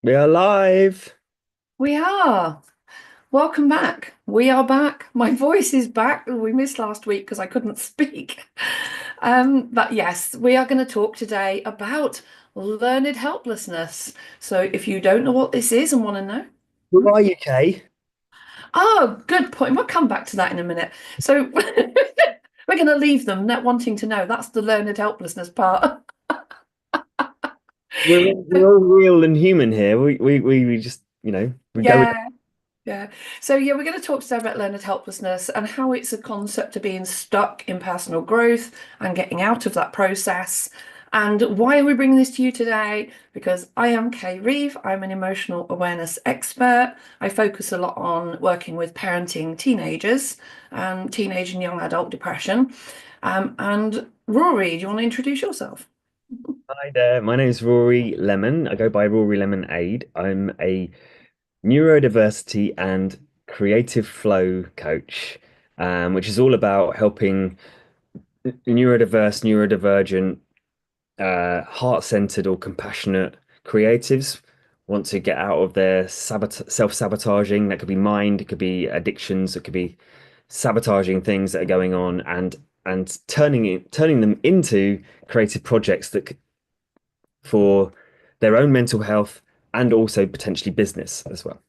We are live. We are. Welcome back. We are back. My voice is back. We missed last week because I couldn't speak. But yes, we are going to talk today about learned helplessness. So if you don't know what this is and want to know, Who are you, Kay? oh, good point. We'll come back to that in a minute. So we're going to leave them not wanting to know. That's the learned helplessness part. We're all real and human here. We just, we go with. Yeah. Yeah. So yeah, we're going to talk today about learned helplessness and how it's a concept of being stuck in personal growth and getting out of that process. And why are we bringing this to you today? Because I am Kay Reeve. I'm an emotional awareness expert. I focus a lot on working with parenting teenagers and teenage and young adult depression. And Rory, do you want to introduce yourself? Hi there. My name is Rory Lemon. I go by Rory Lemon Aid. I'm a neurodiversity and creative flow coach, which is all about helping neurodivergent, heart-centered or compassionate creatives want to get out of their self-sabotaging. That could be mind, it could be addictions, it could be sabotaging things that are going on, and turning them into creative projects for their own mental health and also potentially business as well.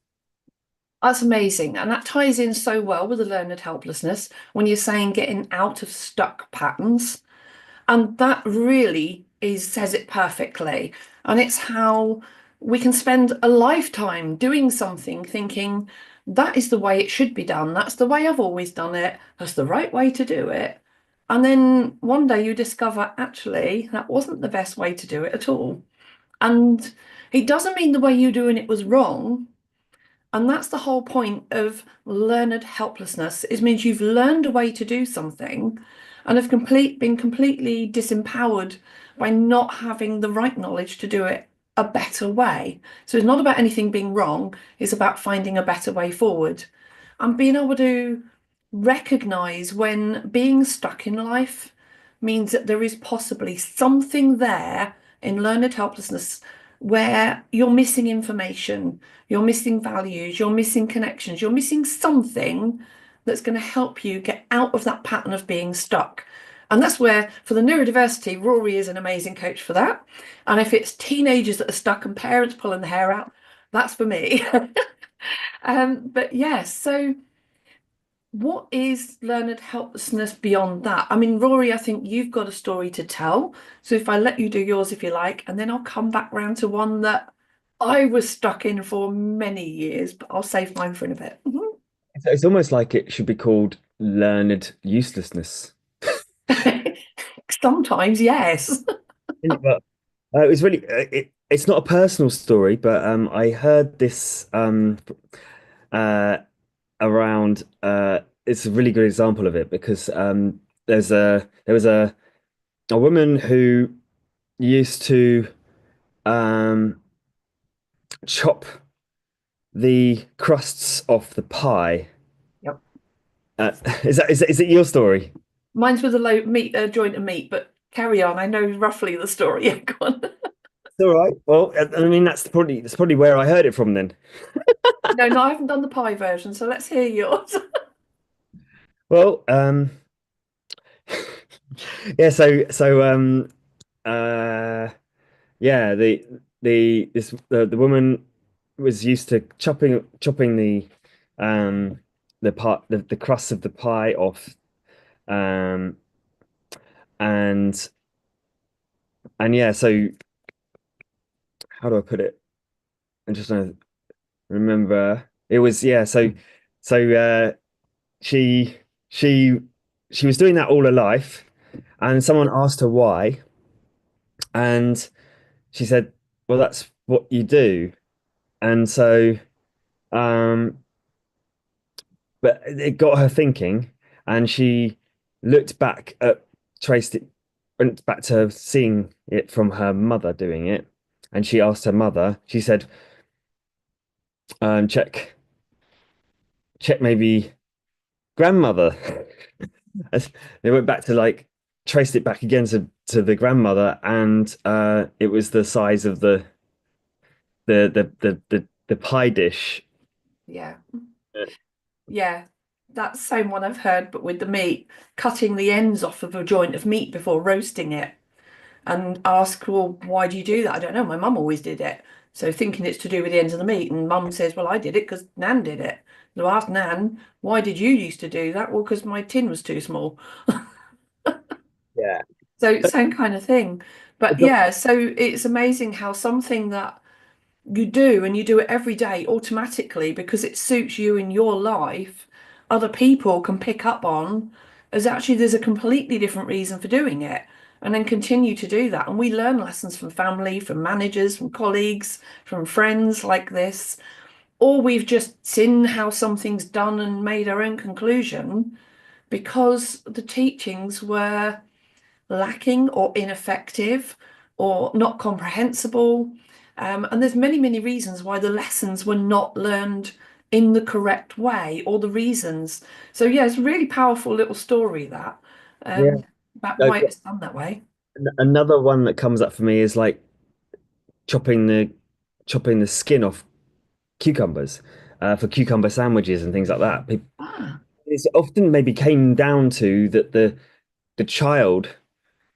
That's amazing. And that ties in so well with the learned helplessness when you're saying getting out of stuck patterns. And that really is says it perfectly. And it's how we can spend a lifetime doing something thinking that is the way it should be done. That's the way I've always done it. That's the right way to do it. And then one day you discover actually that wasn't the best way to do it at all. And it doesn't mean the way you're doing it was wrong. And that's the whole point of learned helplessness. It means you've learned a way to do something and have been completely disempowered by not having the right knowledge to do it a better way. So it's not about anything being wrong, it's about finding a better way forward and being able to recognize when being stuck in life means that there is possibly something there in learned helplessness where you're missing information, you're missing values, you're missing connections, you're missing something that's going to help you get out of that pattern of being stuck. And that's where, for the neurodiversity, Rory is an amazing coach for that. And if it's teenagers that are stuck and parents pulling the hair out, that's for me. But yes, so what is learned helplessness beyond that? I mean, Rory, I think you've got a story to tell. So if I let you do yours if you like, and then I'll come back round to one that I was stuck in for many years, but I'll save mine for in a bit. It's almost like it should be called learned uselessness. Sometimes, yes. But it was really it's not a personal story, but I heard this uh, around it's a really good example of it because there was a woman who used to um, chop the crusts off the pie. Yep. Is it your story? Mine's with a low meat, a joint of meat, but carry on. I know roughly the story. Yeah, go on. It's all right. Well, I mean that's probably where I heard it from then. No, no, I haven't done the pie version, so let's hear yours. Well, yeah. Uh, yeah. The woman was used to chopping the crust of the pie off, um, and and yeah. So how do I put it? I'm just trying to remember. It was yeah. So she she she was doing that all her life, and someone asked her why, and she said, "Well, that's what you do." And so, um, but it got her thinking, and she looked back at traced it, went back to seeing it from her mother doing it, and she asked her mother. She said, check maybe grandmother." As they went back to like traced it back again to the grandmother, and it was the size of the pie dish. Yeah. Yeah. That's the same one I've heard, but with the meat, cutting the ends off of a joint of meat before roasting it. And ask, well, why do you do that? I don't know. My mum always did it. So thinking it's to do with the ends of the meat. And mum says, well, I did it because Nan did it. So I asked Nan, why did you used to do that? Well, because my tin was too small. Yeah. So same kind of thing. But yeah, so it's amazing how something that you do and you do it every day automatically because it suits you in your life, other people can pick up on as actually there's a completely different reason for doing it and then continue to do that. And we learn lessons from family, from managers, from colleagues, from friends like this, or we've just seen how something's done and made our own conclusion because the teachings were lacking or ineffective or not comprehensible. And there's many, many reasons why the lessons were not learned in the correct way or the reasons. So yeah, it's a really powerful little story that Yeah. about Uh, why it's done that way. Another one that comes up for me is like chopping the chopping the skin off cucumbers for cucumber sandwiches and things like that. Ah, It's often maybe came down to that the child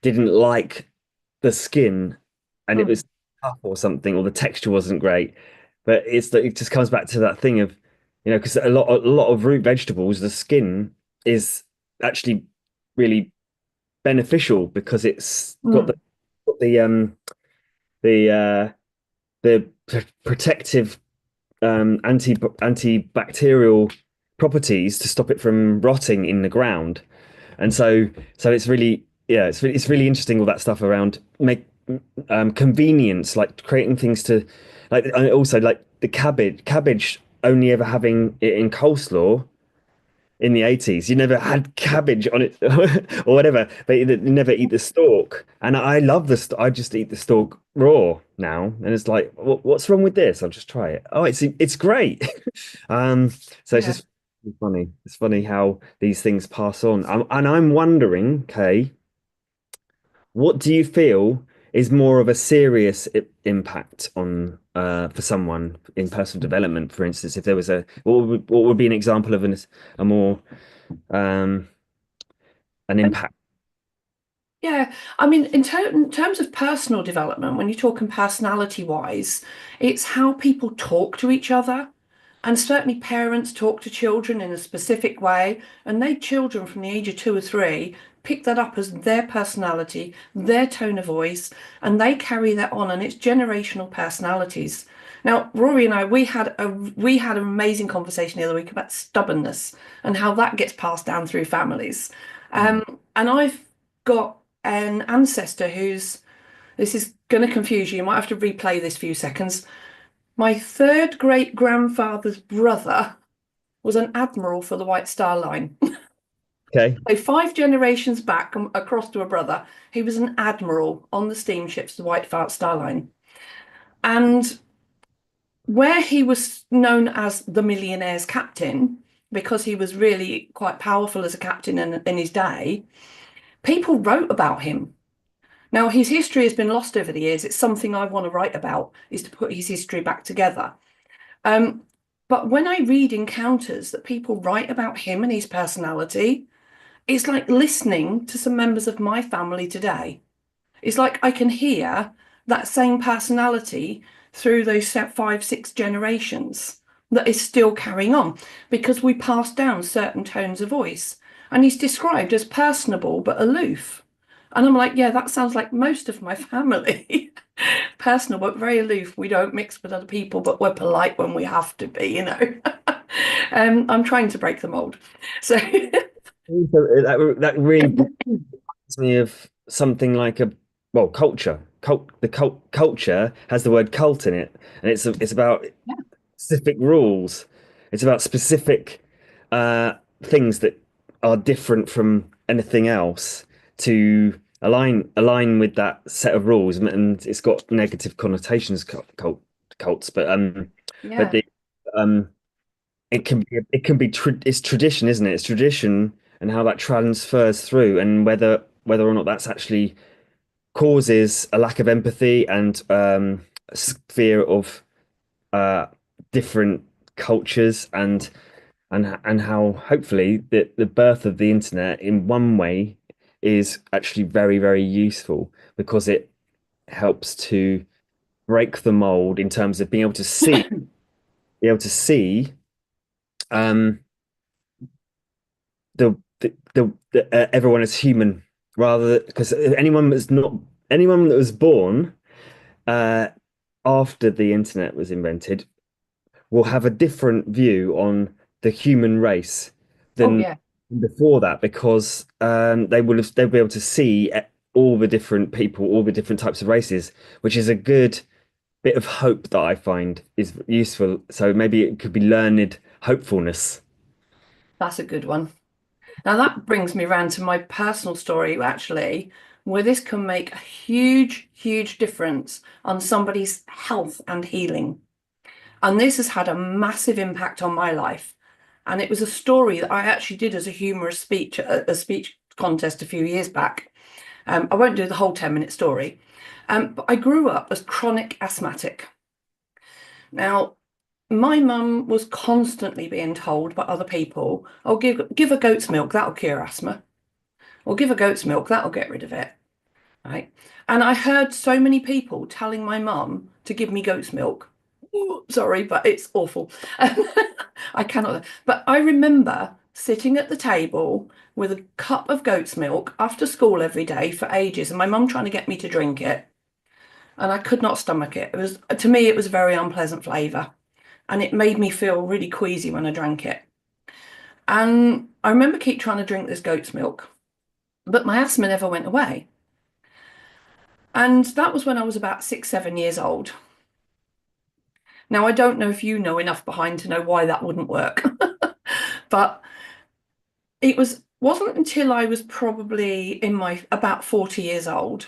didn't like the skin and it mm, was tough or something, or the texture wasn't great. But it's that it just comes back to that thing of, because a lot of root vegetables, the skin is actually really beneficial because it's mm, got the the protective antibacterial properties to stop it from rotting in the ground. And so it's really, yeah, it's really interesting, all that stuff around make convenience, like creating things to, like, and also like the cabbage only ever having it in coleslaw in the 80s. You never had cabbage on it or whatever, but you never eat the stalk. And I love I just eat the stalk raw now. And it's like, what's wrong with this? I'll just try it. Oh, it's great. Um, so it's yeah. just funny. It's funny how these things pass on. And I'm wondering, Kay, what do you feel is more of a serious impact on for someone in personal development? For instance, if there was what would be an example of a more um, an impact? Yeah, I mean, in terms of personal development, when you're talking personality wise, it's how people talk to each other. And certainly parents talk to children in a specific way, and they children from the age of 2 or 3 pick that up as their personality, their tone of voice, and they carry that on, and it's generational personalities. Now, Rory and I, we had an amazing conversation the other week about stubbornness and how that gets passed down through families. Mm. And I've got an ancestor who's, this is going to confuse you. You might have to replay this few seconds. My third great grandfather's brother was an admiral for the White Star Line. Okay. So 5 generations back across to a brother, he was an admiral on the steamships, the White Star Line. And where he was known as the millionaire's captain, because he was really quite powerful as a captain in his day, people wrote about him. Now, his history has been lost over the years. It's something I want to write about, is to put his history back together. Um, but when I read encounters that people write about him and his personality, it's like listening to some members of my family today. It's like I can hear that same personality through those 5, 6 generations that is still carrying on because we pass down certain tones of voice. And he's described as personable but aloof. And I'm like, yeah, that sounds like most of my family. Personal but very aloof. We don't mix with other people, but we're polite when we have to be. I'm trying to break the mold. So, So that really reminds me of something like a, well, culture. Culture has the word cult in it, and it's about yeah, specific rules. It's about specific things that are different from anything else to align with that set of rules, and it's got negative connotations, cults, but yeah, the um it's tradition, isn't it? It's tradition and how that transfers through, and whether or not that's actually causes a lack of empathy and fear of uh, different cultures and how hopefully the birth of the internet in one way is actually very, very useful because it helps to break the mold in terms of being able to be able to see um, everyone as human rather because anyone that was born uh, after the internet was invented will have a different view on the human race Oh than yeah, before that because they'll be able to see all the different people, all the different types of races, which is a good bit of hope that I find is useful. So maybe it could be learned hopefulness. that's a good one. Now that brings me round to my personal story, actually, where this can make a huge, huge difference on somebody's health and healing. And this has had a massive impact on my life. And it was a story that I actually did as a humorous speech, a speech contest a few years back. I won't do the whole 10-minute story. But I grew up as chronic asthmatic. Now, my mum was constantly being told by other people, "Oh, give a goat's milk, that'll cure asthma. Or give a goat's milk, that'll get rid of it." Right? And I heard so many people telling my mum to give me goat's milk. Ooh, sorry, but it's awful. I cannot. But I remember sitting at the table with a cup of goat's milk after school every day for ages, and my mum trying to get me to drink it, and I could not stomach it. It was, to me, it was a very unpleasant flavour, and it made me feel really queasy when I drank it. And I remember keep trying to drink this goat's milk, but my asthma never went away. And that was when I was about 6, 7 years old. Now, I don't know if you know enough behind to know why that wouldn't work, but wasn't until I was probably in my about 40 years old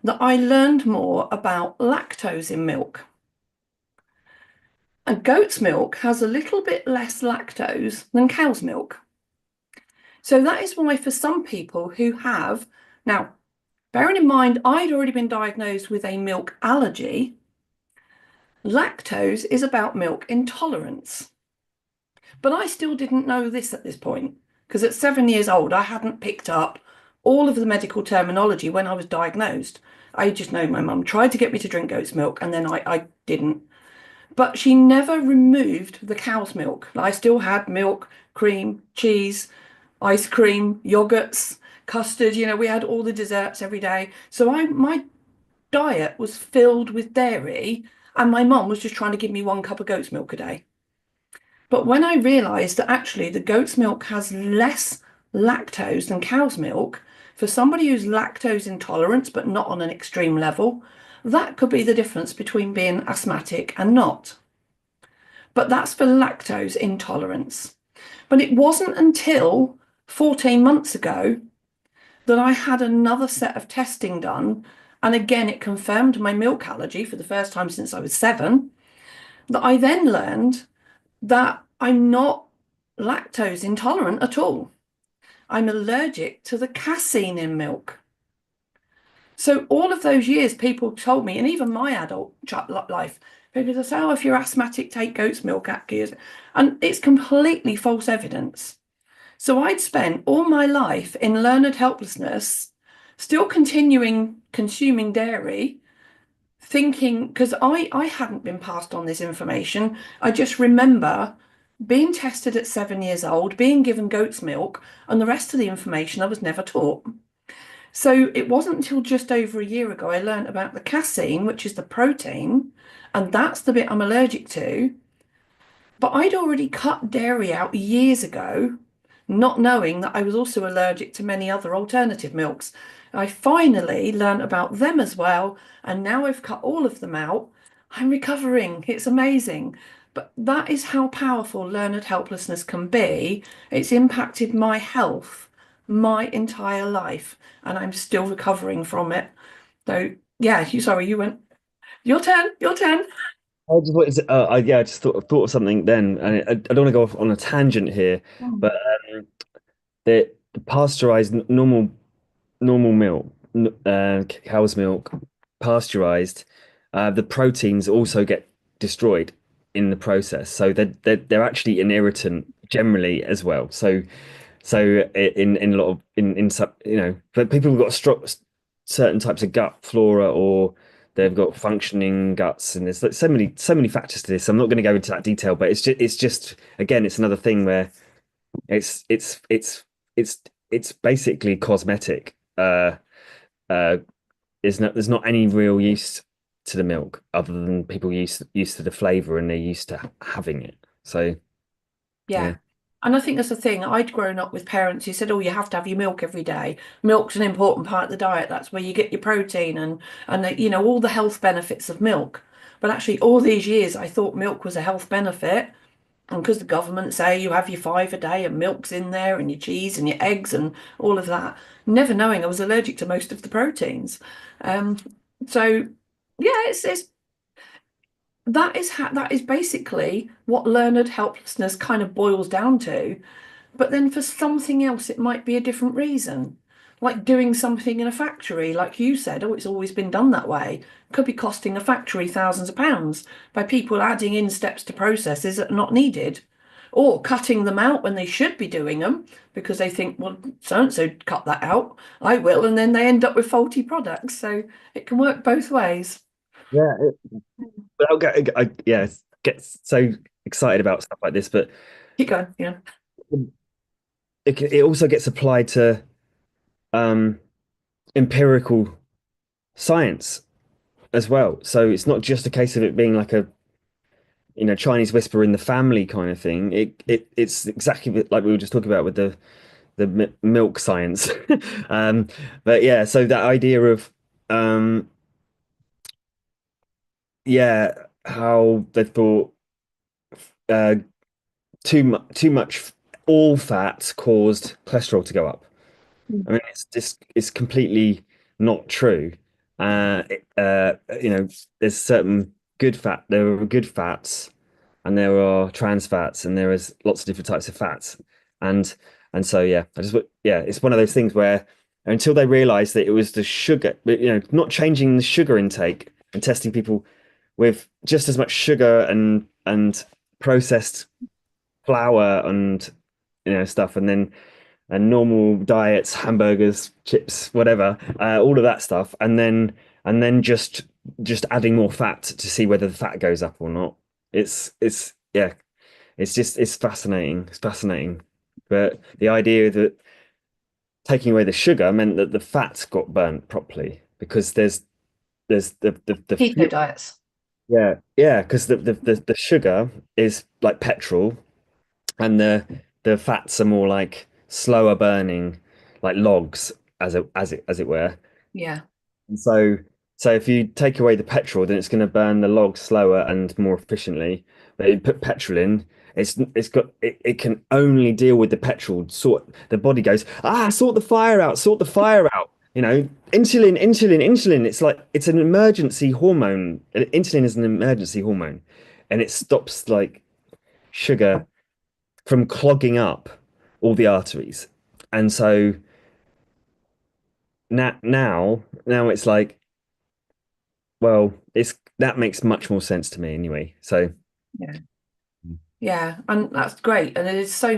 that I learned more about lactose in milk. And goat's milk has a little bit less lactose than cow's milk. So that is why for some people who have, now, bearing in mind, I'd already been diagnosed with a milk allergy. Lactose is about milk intolerance. But I still didn't know this at this point, because at 7 years old, I hadn't picked up all of the medical terminology when I was diagnosed. I just know my mum tried to get me to drink goat's milk, and then I didn't. But she never removed the cow's milk. I still had milk, cream, cheese, ice cream, yogurts, custard. We had all the desserts every day. So my diet was filled with dairy, and my mum was just trying to give me 1 cup of goat's milk a day. But when I realised that actually the goat's milk has less lactose than cow's milk, for somebody who's lactose intolerant but not on an extreme level, that could be the difference between being asthmatic and not. But that's for lactose intolerance. But it wasn't until 14 months ago that I had another set of testing done. And again, it confirmed my milk allergy for the first time since I was 7. That I then learned that I'm not lactose intolerant at all. I'm allergic to the casein in milk. So all of those years, people told me, and even my adult life, people would say, "Oh, if you're asthmatic, take goat's milk." And it's completely false evidence. So I'd spent all my life in learned helplessness, still continuing consuming dairy, thinking, because I hadn't been passed on this information. I just remember being tested at 7 years old, being given goat's milk, and the rest of the information I was never taught. So it wasn't until just over a year ago I learned about the casein, which is the protein, and that's the bit I'm allergic to. But I'd already cut dairy out years ago, not knowing that I was also allergic to many other alternative milks. I finally learned about them as well, and now I've cut all of them out. I'm recovering. It's amazing. But that is how powerful learned helplessness can be. It's impacted my health my entire life, and I'm still recovering from it. So, yeah, sorry, you went, your turn, your turn. I just wanted to, yeah, I just thought of something then, and I don't want to go off on a tangent here, Mm. but the pasteurized normal milk, cow's milk, pasteurized, the proteins also get destroyed in the process. So they're actually an irritant generally as well. So in a lot of in some, but people have got certain types of gut flora, or they've got functioning guts, and there's like so many factors to this. I'm not going to go into that detail, but it's just again, it's another thing where it's it's it's it's it's basically cosmetic. Uh, there's not any real use to the milk other than people used to the flavor and they're used to having it. So Yeah. yeah, And I think that's the thing. I'd grown up with parents who said, "Oh, you have to have your milk every day. Milk's an important part of the diet. That's where you get your protein and all the health benefits of milk." But actually, all these years, I thought milk was a health benefit, and because the government say you have your five a day and milk's in there and your cheese and your eggs and all of that, never knowing I was allergic to most of the proteins. Um, so yeah, it's that is basically what learned helplessness kind of boils down to. But then for something else, it might be a different reason. Like doing something in a factory, like you said, oh, it's always been done that way. Could be costing a factory thousands of pounds by people adding in steps to processes that are not needed. Or cutting them out when they should be doing them because they think, well, so and so cut that out, I will. And then they end up with faulty products. So it can work both ways. yeah. But yeah, get so excited about stuff like this, but Keep going. Yeah. it also gets applied to um, empirical science as well. So it's not just a case of it being like a Chinese whisper in the family kind of thing. It's exactly like we were just talking about with the milk science. um, but yeah, so that idea of um, yeah, how they thought uh, too much all fats caused cholesterol to go up. I mean, it's completely not true. There's certain good fat. There are good fats, and there are trans fats, and there is lots of different types of fats. And and so yeah, it's one of those things where until they realized that it was the sugar, not changing the sugar intake and testing people with just as much sugar and processed flour and stuff, and normal diets, hamburgers, chips, whatever, all of that stuff, and then just adding more fat to see whether the fat goes up or not. It's yeah, it's fascinating. It's fascinating, but the idea that taking away the sugar meant that the fats got burnt properly because there's the Keto fuel. diets. Yeah, because the sugar is like petrol, and the fats are more like slower burning, like logs, as it were. Yeah. And so if you take away the petrol, then it's going to burn the logs slower and more efficiently. But you put petrol in, it can only deal with the petrol. Sort the body goes, sort the fire out, sort the fire out. Insulin, insulin, insulin. It's like it's an emergency hormone. Insulin is an emergency hormone, and it stops like sugar from clogging up all the arteries. And so now it's like, well, it's that makes much more sense to me anyway. So Yeah. Yeah, and that's great. And there's so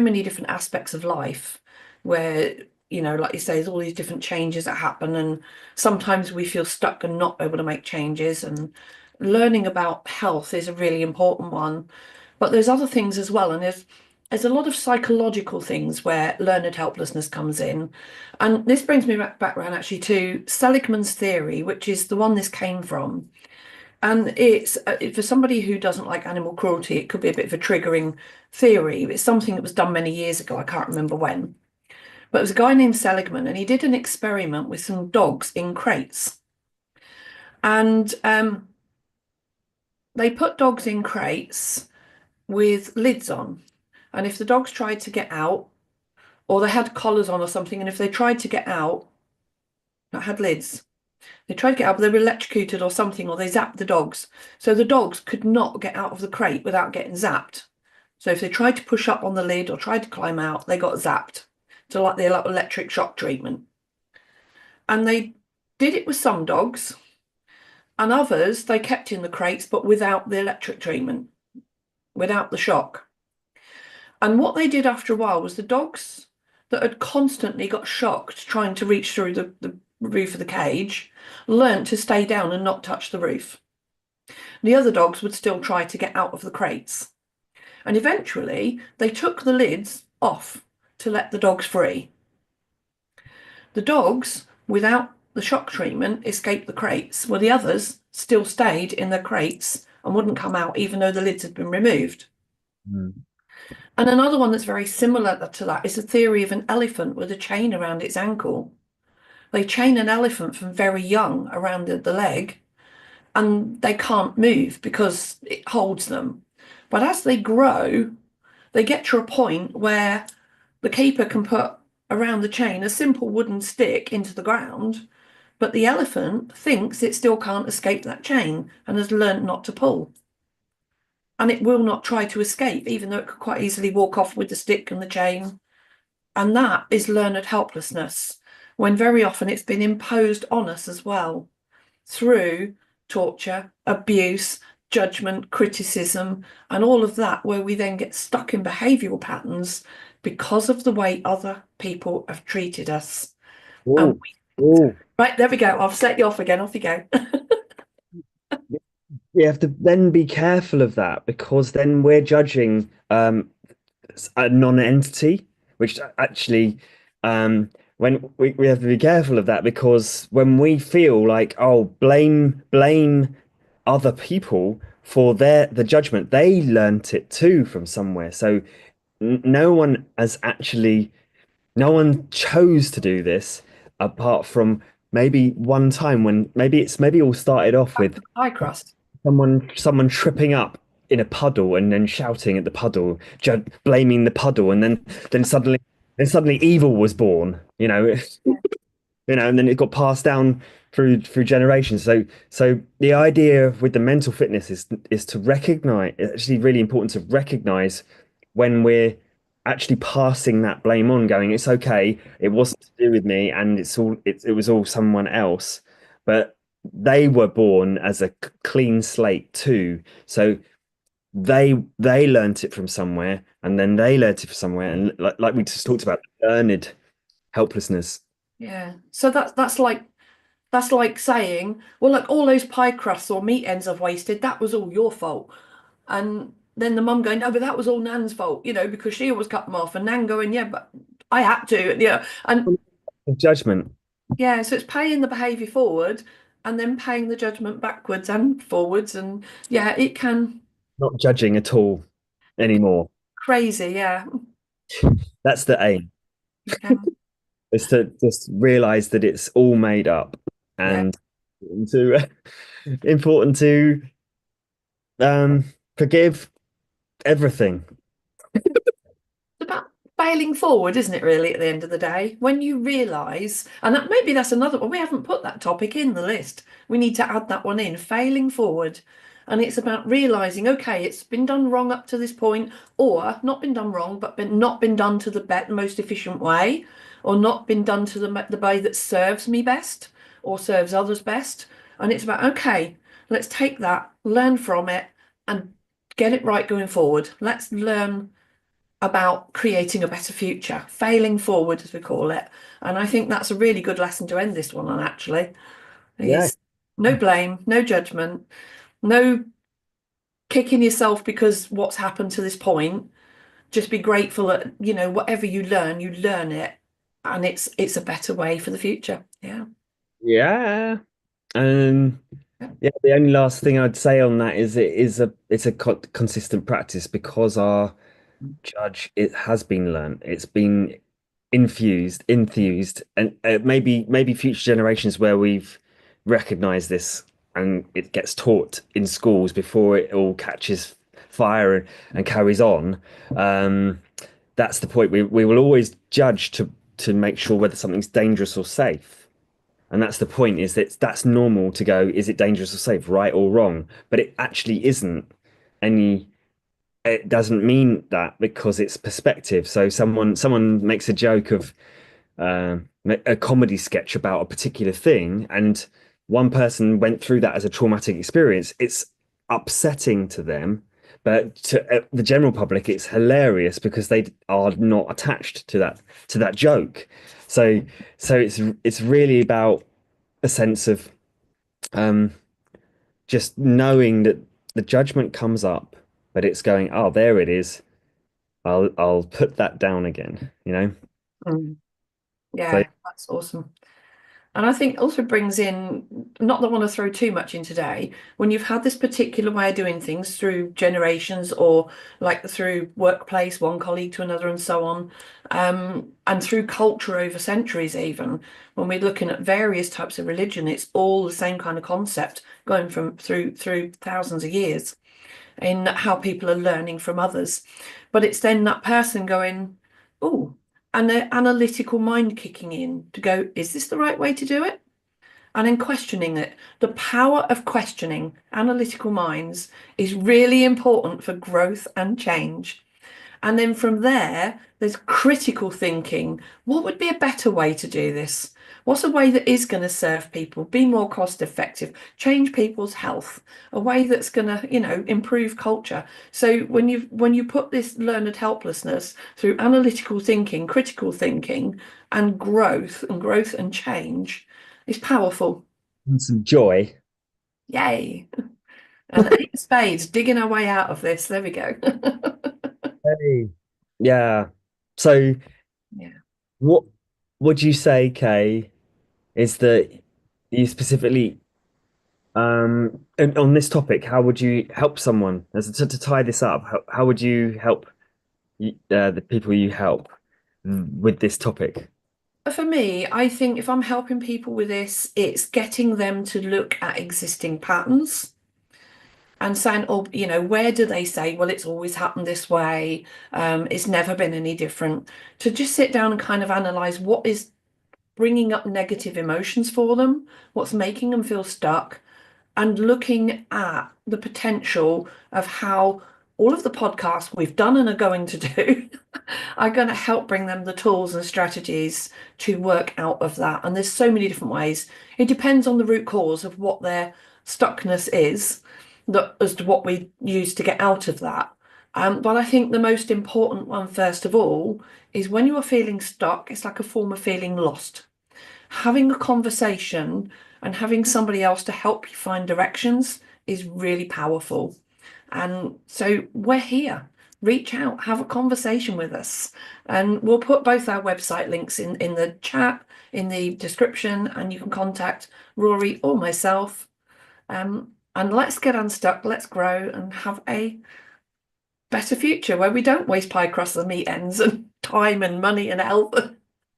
many different aspects of life where, like you say, there's all these different changes that happen, and sometimes we feel stuck and not able to make changes. And learning about health is a really important one. But there's other things as well, and there's a lot of psychological things where learned helplessness comes in. And this brings me back around actually to Seligman's theory, which is the one this came from. And it's for somebody who doesn't like animal cruelty, it could be a bit of a triggering theory. It's something that was done many years ago. I can't remember when. But it was a guy named Seligman, and he did an experiment with some dogs in crates. And they put dogs in crates with lids on. And if the dogs tried to get out, or they had collars on or something, and if they tried to get out, that had lids. They tried to get out, but they were electrocuted or something, or they zapped the dogs. So the dogs could not get out of the crate without getting zapped. So if they tried to push up on the lid or tried to climb out, they got zapped. So like the electric shock treatment. And they did it with some dogs, And others they kept in the crates, but without the electric treatment, without the shock. And what they did after a while was the dogs that had constantly got shocked trying to reach through the roof of the cage learnt to stay down and not touch the roof. The other dogs would still try to get out of the crates. And eventually they took the lids off to let the dogs free. The dogs, without the shock treatment, escaped the crates, while the others still stayed in their crates and wouldn't come out even though the lids had been removed. Mm. And another one that's very similar to that is the theory of an elephant with a chain around its ankle. They chain an elephant from very young around the leg and they can't move because it holds them. But as they grow, they get to a point where the keeper can put around the chain a simple wooden stick into the ground, but the elephant thinks it still can't escape that chain and has learnt not to pull. And it will not try to escape, even though it could quite easily walk off with the stick and the chain. And that is learned helplessness, when very often it's been imposed on us as well through torture, abuse, judgment, criticism, and all of that, where we then get stuck in behavioural patterns because of the way other people have treated us. And Oh, oh. right, there we go. I've set you off again. Off you go. You have to then be careful of that because then we're judging a non-entity, which actually, when we have to be careful of that because when we feel like, oh, blame other people for the judgment, they learnt it too from somewhere. So no one has actually, no one chose to do this apart from maybe one time when maybe it all started off with High crust. someone tripping up in a puddle and then shouting at the puddle, blaming the puddle, and then suddenly evil was born. And then it got passed down through generations. So the idea with the mental fitness is to recognize. It's actually really important to recognize when we're actually passing that blame on, going, it's okay, it wasn't to do with me, and it was all someone else. But they were born as a clean slate too. So they learnt it from somewhere, and then they learnt it from somewhere, and like we just talked about, learned helplessness. Yeah. So that's like saying, well, look, all those pie crusts or meat ends I've wasted, that was all your fault. And then the mum going, no, but that was all Nan's fault, because she always cut them off. And Nan going, yeah, but I had to, And Judgment, yeah, so it's paying the behaviour forward and then paying the judgment backwards and forwards. And yeah, not judging at all it can anymore. crazy. Yeah. That's the aim, Yeah. is to just realize that it's all made up Yeah. and to important to um forgive everything. It's about failing forward, isn't it, really, at the end of the day? When you realise, and that maybe that's another one, we haven't put that topic in the list. We need to add that one in, failing forward. And it's about realising, okay, it's been done wrong up to this point, or not been done wrong, but not been done to the most efficient way, or not been done to the way that serves me best or serves others best. And it's about, okay, let's take that, learn from it, and get it right going forward. Let's learn about creating a better future, failing forward, as we call it. And I think that's a really good lesson to end this one on, actually, Yeah, is no blame, no judgment, no kicking yourself because what's happened to this point. Just be grateful that, whatever you learn it, and it's a better way for the future. Yeah. yeah. And yeah, the only last thing I'd say on that is it's a consistent practice because our judge, it has been learned. It's been enthused, and maybe future generations where we've recognized this and it gets taught in schools before it all catches fire and carries on. Um, that's the point. We will always judge to make sure whether something's dangerous or safe. And that's the point, is that that's normal to go, is it dangerous or safe, right or wrong? But it actually isn't any, it doesn't mean that because it's perspective. So someone makes a joke of a comedy sketch about a particular thing, and one person went through that as a traumatic experience, it's upsetting to them. But to the general public, it's hilarious because they are not attached to that joke. So it's really about a sense of um, just knowing that the judgment comes up, but it's going, oh, there it is. I'll put that down again, you know? Mm. So Yeah, that's awesome. And I think also brings in, not that I want to throw too much in today, when you've had this particular way of doing things through generations or like through workplace, one colleague to another and so on, and through culture over centuries even, when we're looking at various types of religion, it's all the same kind of concept going from through thousands of years in how people are learning from others. But it's then that person going, oh, and the analytical mind kicking in to go, is this the right way to do it? And then questioning it. The power of questioning analytical minds is really important for growth and change. And then from there, there's critical thinking. What would be a better way to do this? What's a way that is going to serve people, be more cost effective, change people's health, a way that's going to, improve culture. So when you put this learned helplessness through analytical thinking, critical thinking, and growth and change, it's powerful. and some joy. Yay. And eight spades digging our way out of this. There we go. Hey. Yeah. So Yeah. what would you say, Kay, is that you specifically on this topic, how would you help someone to tie this up? How would you help the people you help with this topic? For me, I think if I'm helping people with this, it's getting them to look at existing patterns and saying, oh, where do they say, well, it's always happened this way, it's never been any different. To just sit down and kind of analyze what is bringing up negative emotions for them, what's making them feel stuck, and looking at the potential of how all of the podcasts we've done and are going to do are going to help bring them the tools and strategies to work out of that. And there's so many different ways. It depends on the root cause of what their stuckness is, that as to what we use to get out of that. But I think the most important one, first of all, is when you are feeling stuck, it's like a form of feeling lost. Having a conversation and having somebody else to help you find directions is really powerful. And so we're here. Reach out, have a conversation with us. And we'll put both our website links in the chat, in the description, and you can contact Rory or myself. And let's get unstuck, let's grow and have a better future where we don't waste pie across the meat ends and time and money and health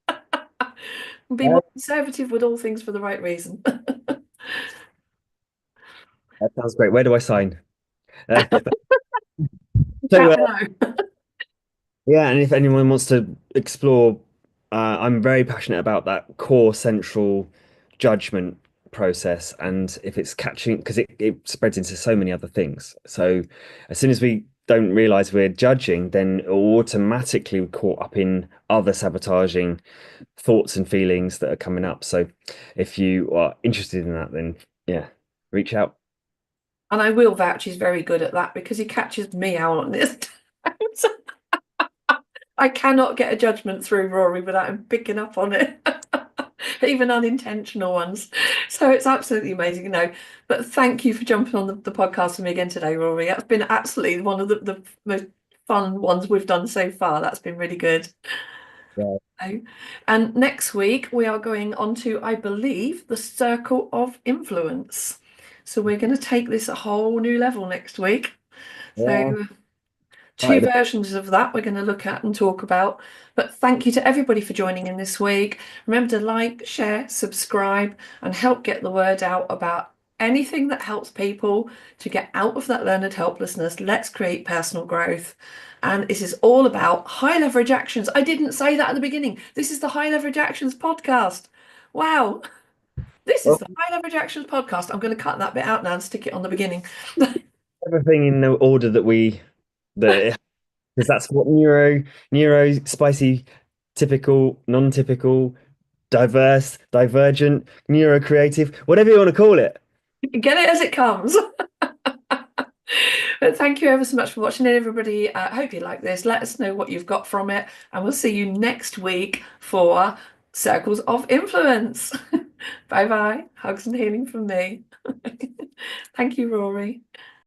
and be Yeah, more conservative with all things for the right reason. that sounds great. Where do I sign? Uh, so Chat below. yeah, and if anyone wants to explore, I'm very passionate about that core central judgment process. And if it's catching, because it spreads into so many other things. So as soon as we don't realize we're judging, then automatically we're caught up in other sabotaging thoughts and feelings that are coming up. So if you are interested in that, then yeah, reach out. And I will vouch he's very good at that because he catches me out on this. I cannot get a judgment through Rory without him picking up on it, even unintentional ones. So it's absolutely amazing, But thank you for jumping on the podcast with me again today, Rory. That's been absolutely one of the most fun ones we've done so far. That's been really good. Yeah. So, and next week we are going on to, I believe, the circle of influence. So we're going to take this a whole new level next week. Yeah. So two Right. versions of that we're going to look at and talk about. But thank you to everybody for joining in this week. Remember to like, share, subscribe, and help get the word out about anything that helps people to get out of that learned helplessness. Let's create personal growth. And this is all about high leverage actions. I didn't say that at the beginning. This is the High Leverage Actions podcast. Wow. This is Well, the High Leverage Actions podcast. I'm going to cut that bit out now and stick it on the beginning. everything in the order that we that because that's what neuro, spicy, typical, non-typical, diverse, divergent, neurocreative, whatever you want to call it. Get it as it comes. But thank you ever so much for watching it, everybody. I hope you like this. Let us know what you've got from it, and we'll see you next week for Circles of Influence. Bye bye. Hugs and healing from me. Thank you, Rory.